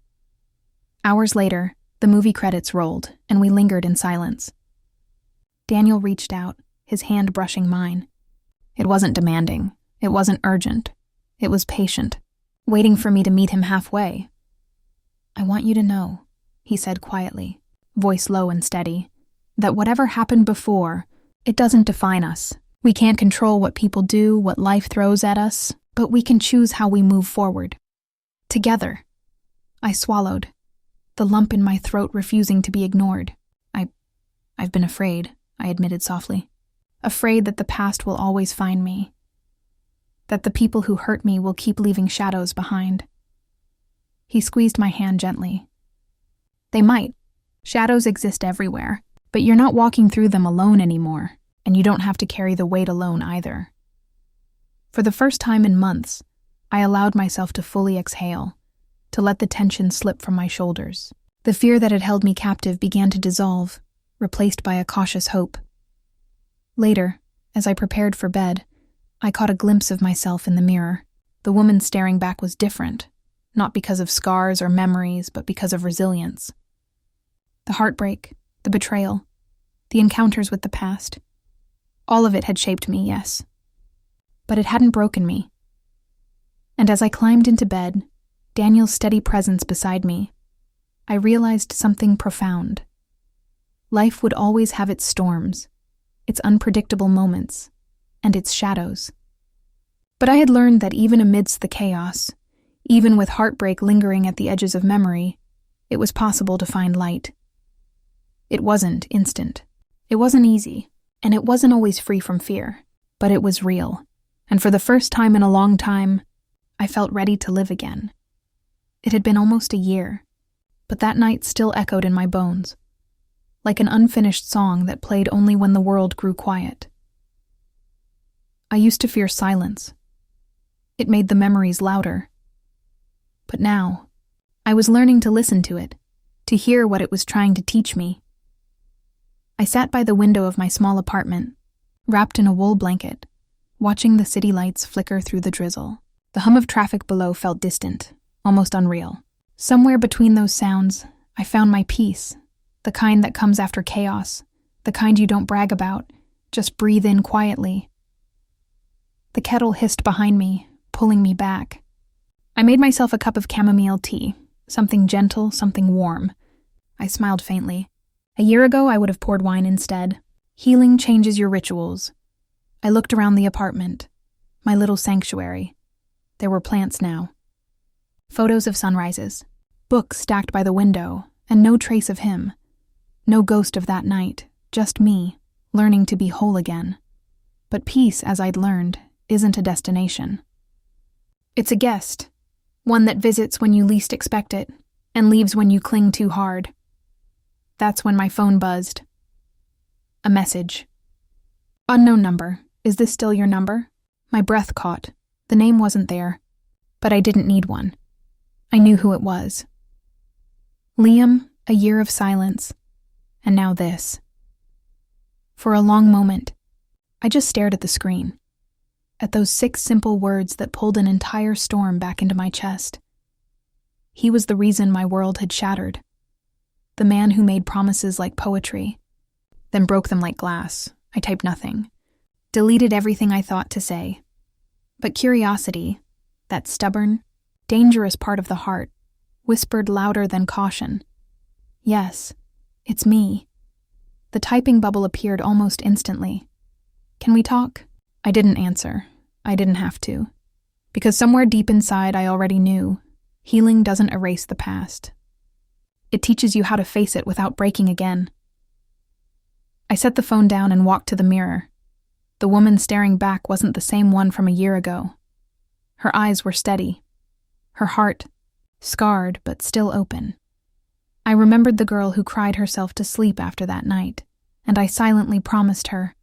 Hours later, the movie credits rolled, and we lingered in silence. Daniel reached out, his hand brushing mine. It wasn't demanding. It wasn't urgent. It was patient, waiting for me to meet him halfway. "I want you to know," he said quietly, voice low and steady, "that whatever happened before, it doesn't define us. We can't control what people do, what life throws at us, but we can choose how we move forward. Together." I swallowed, the lump in my throat refusing to be ignored. I've been afraid, I admitted softly. Afraid that the past will always find me. That the people who hurt me will keep leaving shadows behind. He squeezed my hand gently. "They might. Shadows exist everywhere, but you're not walking through them alone anymore, and you don't have to carry the weight alone either." For the first time in months, I allowed myself to fully exhale, to let the tension slip from my shoulders. The fear that had held me captive began to dissolve, replaced by a cautious hope. Later, as I prepared for bed, I caught a glimpse of myself in the mirror. The woman staring back was different, not because of scars or memories, but because of resilience. The heartbreak, the betrayal, the encounters with the past, all of it had shaped me, yes. But it hadn't broken me. And as I climbed into bed, Daniel's steady presence beside me, I realized something profound. Life would always have its storms, its unpredictable moments, and its shadows. But I had learned that even amidst the chaos, even with heartbreak lingering at the edges of memory, it was possible to find light. It wasn't instant. It wasn't easy, and it wasn't always free from fear, but it was real. And for the first time in a long time, I felt ready to live again. It had been almost a year, but that night still echoed in my bones, like an unfinished song that played only when the world grew quiet. I used to fear silence. It made the memories louder. But now, I was learning to listen to it, to hear what it was trying to teach me. I sat by the window of my small apartment, wrapped in a wool blanket, watching the city lights flicker through the drizzle. The hum of traffic below felt distant, almost unreal. Somewhere between those sounds, I found my peace, the kind that comes after chaos, the kind you don't brag about, just breathe in quietly. The kettle hissed behind me, pulling me back. I made myself a cup of chamomile tea, something gentle, something warm. I smiled faintly. A year ago, I would have poured wine instead. Healing changes your rituals. I looked around the apartment, my little sanctuary. There were plants now. Photos of sunrises, books stacked by the window, and no trace of him. No ghost of that night, just me, learning to be whole again. But peace, as I'd learned, isn't a destination. It's a guest, one that visits when you least expect it, and leaves when you cling too hard. That's when my phone buzzed. A message. Unknown number. Is this still your number? My breath caught. The name wasn't there, but I didn't need one. I knew who it was. Liam, a year of silence, and now this. For a long moment, I just stared at the screen, at those 6 simple words that pulled an entire storm back into my chest. He was the reason my world had shattered. The man who made promises like poetry, then broke them like glass. I typed nothing, deleted everything I thought to say. But curiosity, that stubborn, dangerous part of the heart, whispered louder than caution. Yes, it's me. The typing bubble appeared almost instantly. Can we talk? I didn't answer. I didn't have to. Because somewhere deep inside I already knew, healing doesn't erase the past. It teaches you how to face it without breaking again. I set the phone down and walked to the mirror. The woman staring back wasn't the same one from a year ago. Her eyes were steady. Her heart, scarred but still open. I remembered the girl who cried herself to sleep after that night, and I silently promised her,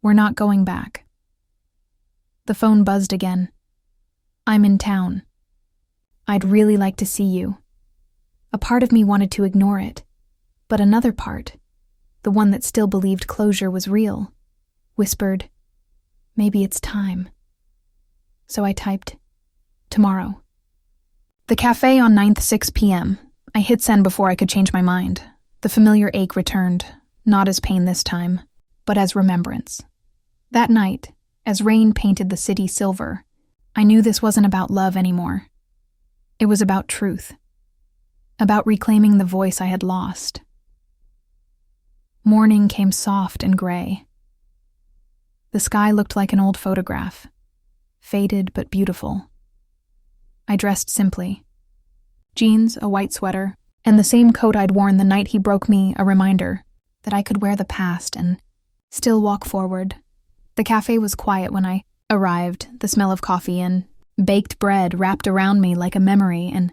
"We're not going back." The phone buzzed again. "I'm in town. I'd really like to see you." A part of me wanted to ignore it, but another part, the one that still believed closure was real, whispered, "Maybe it's time." So I typed, "Tomorrow." The cafe on 9th, 6 p.m. I hit send before I could change my mind. The familiar ache returned, not as pain this time, but as remembrance. That night, as rain painted the city silver, I knew this wasn't about love anymore. It was about truth. About reclaiming the voice I had lost. Morning came soft and gray. The sky looked like an old photograph, faded but beautiful. I dressed simply. Jeans, a white sweater, and the same coat I'd worn the night he broke me, a reminder that I could wear the past and still walk forward. The cafe was quiet when I arrived, the smell of coffee and baked bread wrapped around me like a memory, and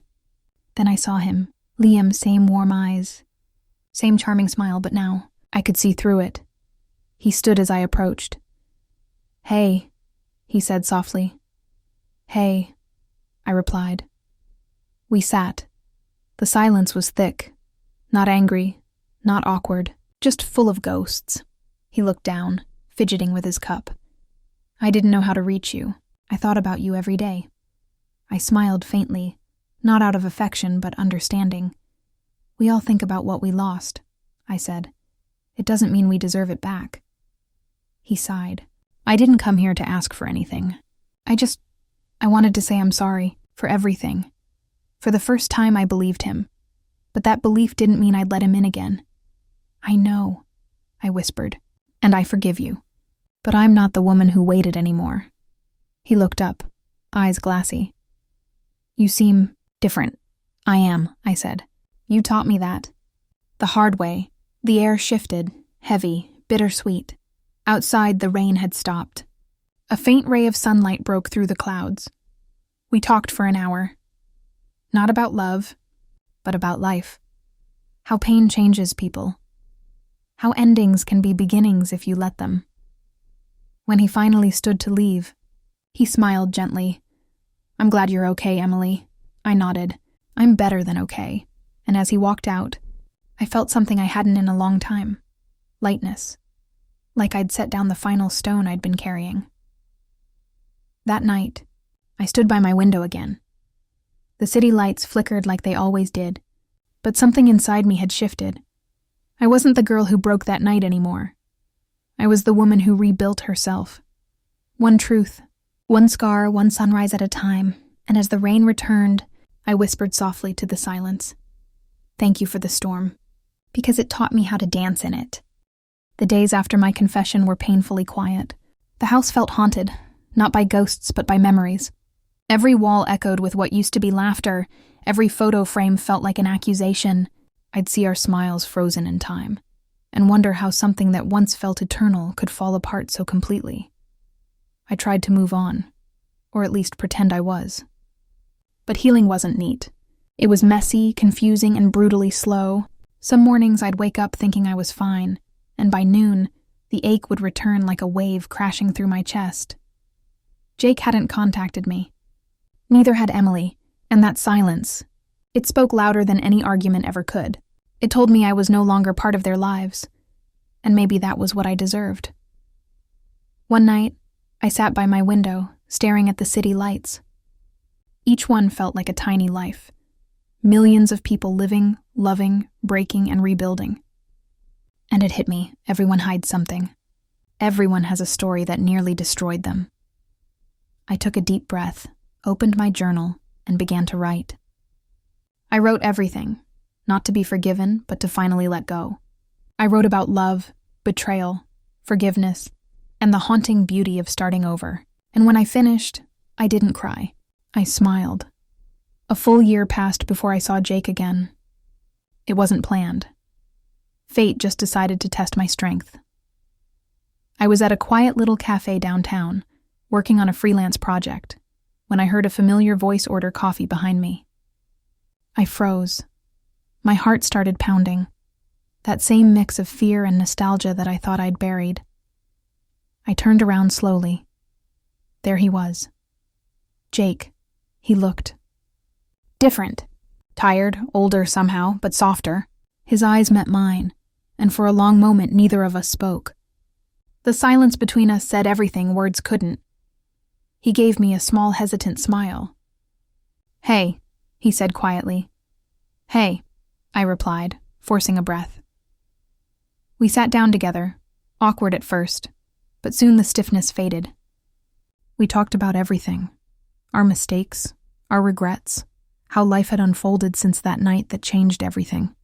then I saw him. Liam, same warm eyes, same charming smile, but now I could see through it. He stood as I approached. "Hey," he said softly. "Hey," I replied. We sat. The silence was thick, not angry, not awkward, just full of ghosts. He looked down, fidgeting with his cup. "I didn't know how to reach you. I thought about you every day." I smiled faintly, not out of affection but understanding. "We all think about what we lost," I said. "It doesn't mean we deserve it back." He sighed. "I didn't come here to ask for anything. I wanted to say I'm sorry for everything. For the first time I believed him, but that belief didn't mean I'd let him in again." "I know," I whispered, "and I forgive you. But I'm not the woman who waited anymore." He looked up, eyes glassy. "You seem different." "I am," I said. "You taught me that." The hard way. The air shifted, heavy, bittersweet. Outside, the rain had stopped. A faint ray of sunlight broke through the clouds. We talked for an hour. Not about love, but about life. How pain changes people. How endings can be beginnings if you let them. When he finally stood to leave, he smiled gently. "I'm glad you're okay, Emily." I nodded. "I'm better than okay." And as he walked out, I felt something I hadn't in a long time. Lightness. Like I'd set down the final stone I'd been carrying. That night, I stood by my window again. The city lights flickered like they always did, but something inside me had shifted. I wasn't the girl who broke that night anymore. I was the woman who rebuilt herself. One truth, one scar, one sunrise at a time, And as the rain returned, I whispered softly to the silence, "Thank you for the storm, because it taught me how to dance in it." The days after my confession were painfully quiet. The house felt haunted, not by ghosts but by memories. Every wall echoed with what used to be laughter, every photo frame felt like an accusation. I'd see our smiles frozen in time, and wonder how something that once felt eternal could fall apart so completely. I tried to move on, or at least pretend I was. But healing wasn't neat. It was messy, confusing, and brutally slow. Some mornings I'd wake up thinking I was fine, and by noon, the ache would return like a wave crashing through my chest. Jake hadn't contacted me. Neither had Emily, and that silence, it spoke louder than any argument ever could. It told me I was no longer part of their lives, and maybe that was what I deserved. One night, I sat by my window, staring at the city lights. Each one felt like a tiny life. Millions of people living, loving, breaking, and rebuilding. And it hit me, everyone hides something. Everyone has a story that nearly destroyed them. I took a deep breath, opened my journal, and began to write. I wrote everything, not to be forgiven, but to finally let go. I wrote about love, betrayal, forgiveness, and the haunting beauty of starting over. And when I finished, I didn't cry. I smiled. A full year passed before I saw Jake again. It wasn't planned. Fate just decided to test my strength. I was at a quiet little cafe downtown, working on a freelance project, when I heard a familiar voice order coffee behind me. I froze. My heart started pounding. That same mix of fear and nostalgia that I thought I'd buried. I turned around slowly. There he was. Jake. He looked different. Tired, older somehow, but softer. His eyes met mine, and for a long moment neither of us spoke. The silence between us said everything words couldn't. He gave me a small, hesitant smile. "Hey," he said quietly. "Hey," I replied, forcing a breath. We sat down together, awkward at first, but soon the stiffness faded. We talked about everything. Our mistakes, our regrets, how life had unfolded since that night that changed everything.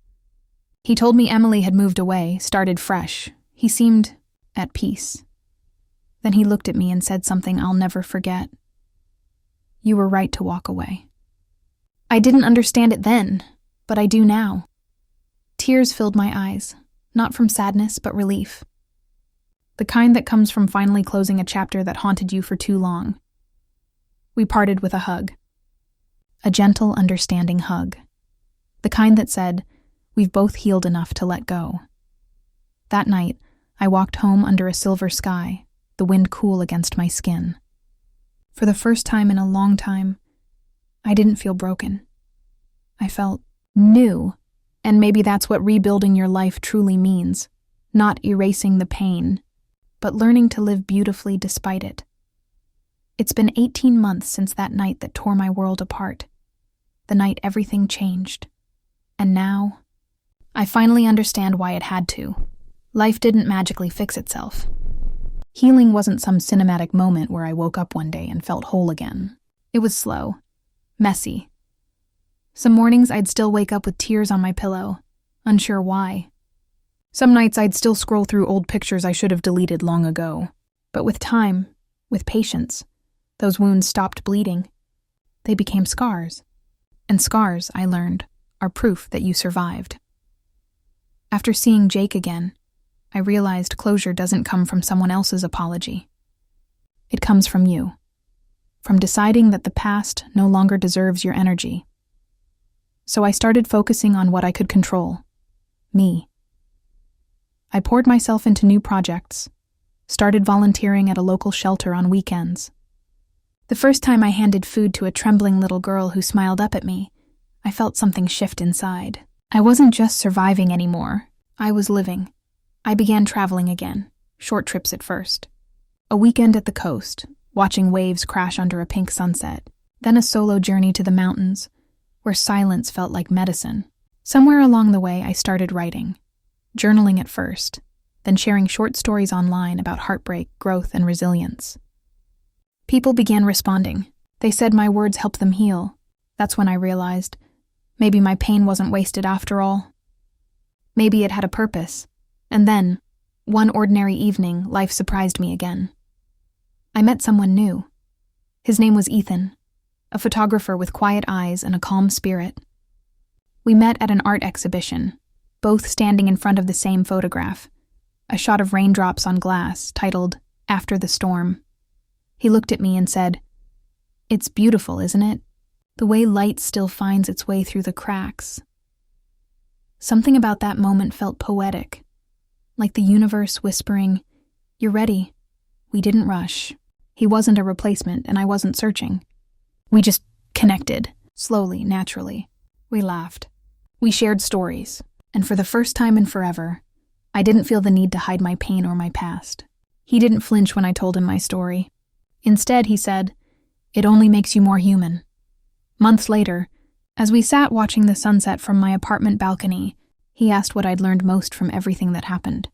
He told me Emily had moved away, started fresh. He seemed at peace. Then he looked at me and said something I'll never forget. "You were right to walk away." I didn't understand it then, but I do now. Tears filled my eyes, not from sadness but relief. The kind that comes from finally closing a chapter that haunted you for too long. We parted with a hug. A gentle, understanding hug. The kind that said, we've both healed enough to let go. That night, I walked home under a silver sky, the wind cool against my skin. For the first time in a long time, I didn't feel broken. I felt new, and maybe that's what rebuilding your life truly means. Not erasing the pain, but learning to live beautifully despite it. It's been 18 months since that night that tore my world apart. The night everything changed. And now, I finally understand why it had to. Life didn't magically fix itself. Healing wasn't some cinematic moment where I woke up one day and felt whole again. It was slow, messy. Some mornings I'd still wake up with tears on my pillow, unsure why. Some nights I'd still scroll through old pictures I should have deleted long ago. But with time, with patience, those wounds stopped bleeding. They became scars. And scars, I learned, are proof that you survived. After seeing Jake again, I realized closure doesn't come from someone else's apology. It comes from you. From deciding that the past no longer deserves your energy. So I started focusing on what I could control. Me. I poured myself into new projects, started volunteering at a local shelter on weekends. The first time I handed food to a trembling little girl who smiled up at me, I felt something shift inside. I wasn't just surviving anymore. I was living. I began traveling again, short trips at first. A weekend at the coast, watching waves crash under a pink sunset. Then a solo journey to the mountains, where silence felt like medicine. Somewhere along the way, I started writing. Journaling at first, then sharing short stories online about heartbreak, growth, and resilience. People began responding. They said my words helped them heal. That's when I realized maybe my pain wasn't wasted after all. Maybe it had a purpose. And then, one ordinary evening, life surprised me again. I met someone new. His name was Ethan, a photographer with quiet eyes and a calm spirit. We met at an art exhibition, both standing in front of the same photograph, a shot of raindrops on glass titled, "After the Storm." He looked at me and said, "It's beautiful, isn't it? The way light still finds its way through the cracks." Something about that moment felt poetic, like the universe whispering, "You're ready. We didn't rush." He wasn't a replacement, and I wasn't searching. We just connected, slowly, naturally. We laughed. We shared stories, and for the first time in forever, I didn't feel the need to hide my pain or my past. He didn't flinch when I told him my story. Instead, he said, "It only makes you more human." Months later, as we sat watching the sunset from my apartment balcony, he asked what I'd learned most from everything that happened.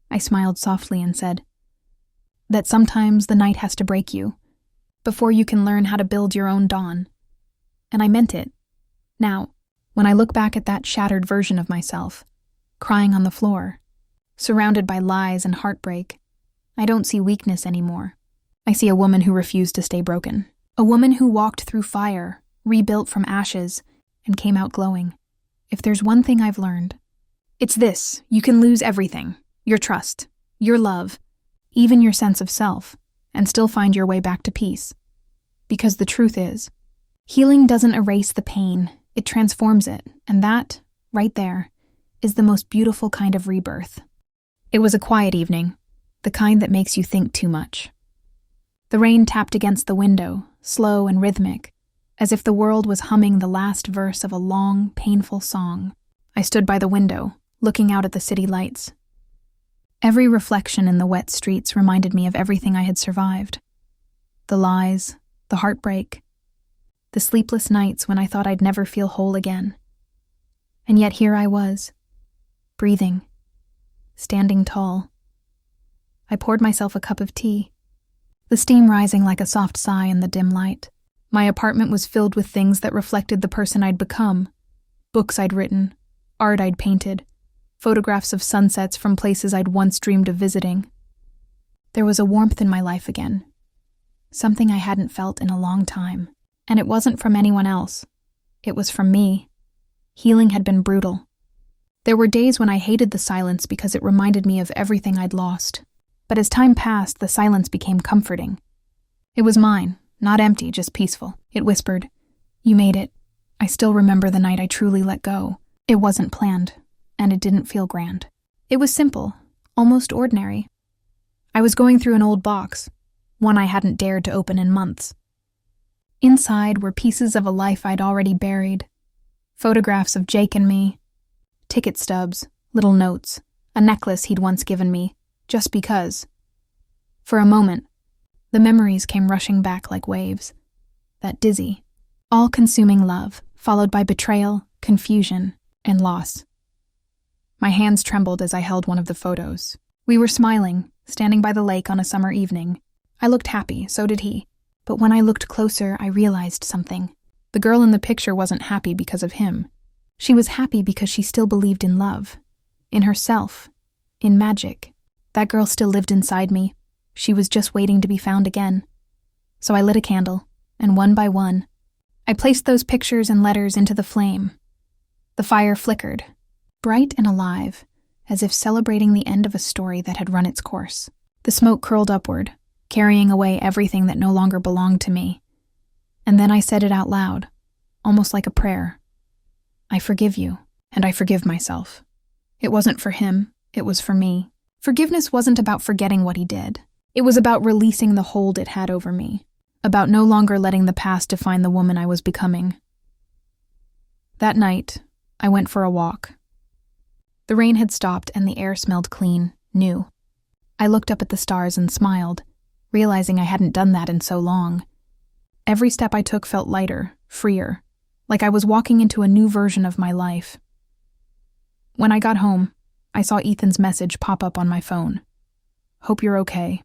I smiled softly and said, "That sometimes the night has to break you, before you can learn how to build your own dawn." And I meant it. Now, when I look back at that shattered version of myself, crying on the floor, surrounded by lies and heartbreak, I don't see weakness anymore. I see a woman who refused to stay broken. A woman who walked through fire, rebuilt from ashes, and came out glowing. If there's one thing I've learned, it's this: you can lose everything, your trust, your love, even your sense of self, and still find your way back to peace. Because the truth is, healing doesn't erase the pain, it transforms it, and that, right there, is the most beautiful kind of rebirth. It was a quiet evening, the kind that makes you think too much. The rain tapped against the window, slow and rhythmic, as if the world was humming the last verse of a long, painful song. I stood by the window, looking out at the city lights. Every reflection in the wet streets reminded me of everything I had survived. The lies, the heartbreak, the sleepless nights when I thought I'd never feel whole again. And yet here I was, breathing, standing tall. I poured myself a cup of tea, the steam rising like a soft sigh in the dim light. My apartment was filled with things that reflected the person I'd become. Books I'd written, art I'd painted, photographs of sunsets from places I'd once dreamed of visiting. There was a warmth in my life again, something I hadn't felt in a long time. And it wasn't from anyone else. It was from me. Healing had been brutal. There were days when I hated the silence because it reminded me of everything I'd lost. But as time passed, the silence became comforting. It was mine, not empty, just peaceful. It whispered, "You made it. I still remember the night I truly let go." It wasn't planned, and it didn't feel grand. It was simple, almost ordinary. I was going through an old box, one I hadn't dared to open in months. Inside were pieces of a life I'd already buried, photographs of Jake and me, ticket stubs, little notes, a necklace he'd once given me, just because. For a moment, the memories came rushing back like waves. That dizzy, all-consuming love, followed by betrayal, confusion, and loss. My hands trembled as I held one of the photos. We were smiling, standing by the lake on a summer evening. I looked happy, so did he. But when I looked closer, I realized something. The girl in the picture wasn't happy because of him. She was happy because she still believed in love, in herself, in magic. That girl still lived inside me. She was just waiting to be found again. So I lit a candle, and one by one, I placed those pictures and letters into the flame. The fire flickered, bright and alive, as if celebrating the end of a story that had run its course. The smoke curled upward, carrying away everything that no longer belonged to me. And then I said it out loud, almost like a prayer. "I forgive you, and I forgive myself." It wasn't for him, it was for me. Forgiveness wasn't about forgetting what he did. It was about releasing the hold it had over me, about no longer letting the past define the woman I was becoming. That night, I went for a walk. The rain had stopped and the air smelled clean, new. I looked up at the stars and smiled, realizing I hadn't done that in so long. Every step I took felt lighter, freer, like I was walking into a new version of my life. When I got home, I saw Ethan's message pop up on my phone. "Hope you're okay.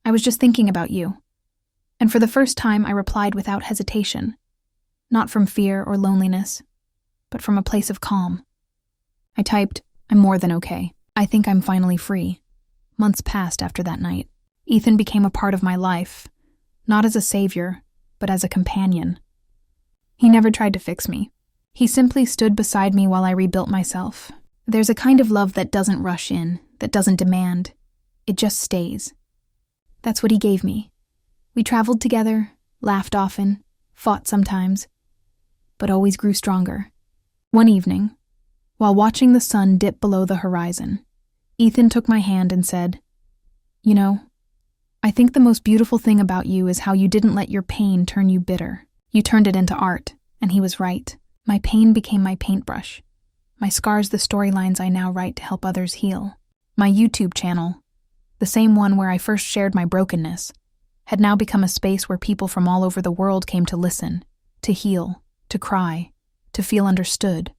I was just thinking about you." And for the first time, I replied without hesitation, not from fear or loneliness, but from a place of calm. I typed, "I'm more than okay. I think I'm finally free." Months passed after that night. Ethan became a part of my life, not as a savior, but as a companion. He never tried to fix me. He simply stood beside me while I rebuilt myself. There's a kind of love that doesn't rush in, that doesn't demand. It just stays. That's what he gave me. We traveled together, laughed often, fought sometimes, but always grew stronger. One evening, while watching the sun dip below the horizon, Ethan took my hand and said, "You know, I think the most beautiful thing about you is how you didn't let your pain turn you bitter. You turned it into art," and he was right. My pain became my paintbrush. My scars the storylines I now write to help others heal. My YouTube channel, the same one where I first shared my brokenness, had now become a space where people from all over the world came to listen, to heal, to cry, to feel understood.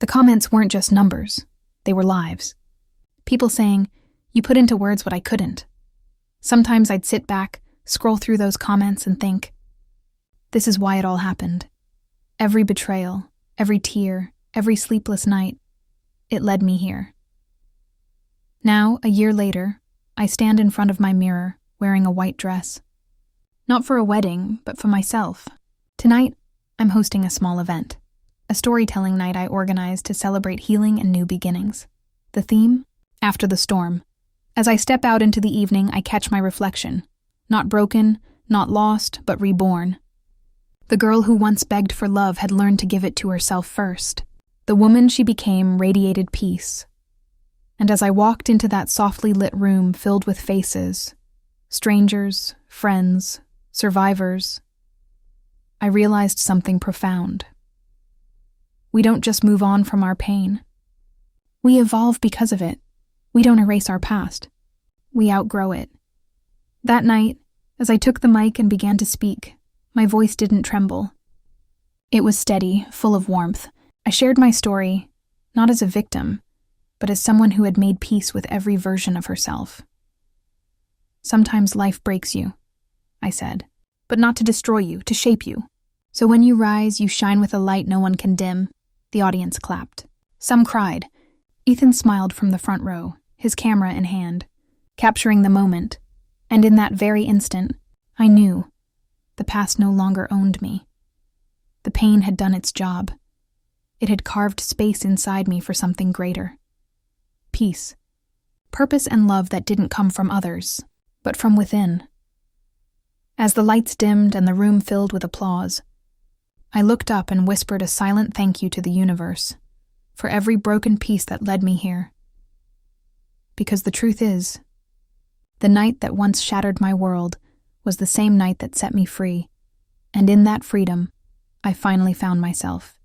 The comments weren't just numbers, they were lives. People saying, "You put into words what I couldn't." Sometimes I'd sit back, scroll through those comments and think, this is why it all happened. Every betrayal, every tear, every sleepless night, it led me here. Now, a year later, I stand in front of my mirror, wearing a white dress. Not for a wedding, but for myself. Tonight, I'm hosting a small event, a storytelling night I organized to celebrate healing and new beginnings. The theme? After the storm. As I step out into the evening, I catch my reflection. Not broken, not lost, but reborn. The girl who once begged for love had learned to give it to herself first. The woman she became radiated peace. And as I walked into that softly lit room filled with faces, strangers, friends, survivors, I realized something profound. We don't just move on from our pain. We evolve because of it. We don't erase our past. We outgrow it. That night, as I took the mic and began to speak, my voice didn't tremble. It was steady, full of warmth. I shared my story, not as a victim, but as someone who had made peace with every version of herself. Sometimes life breaks you, I said, but not to destroy you, to shape you. So when you rise, you shine with a light no one can dim. The audience clapped. Some cried. Ethan smiled from the front row, his camera in hand, capturing the moment. And in that very instant, I knew the past no longer owned me. The pain had done its job. It had carved space inside me for something greater. Peace, purpose and love that didn't come from others, but from within. As the lights dimmed and the room filled with applause, I looked up and whispered a silent thank you to the universe for every broken piece that led me here. Because the truth is, the night that once shattered my world was the same night that set me free, and in that freedom, I finally found myself.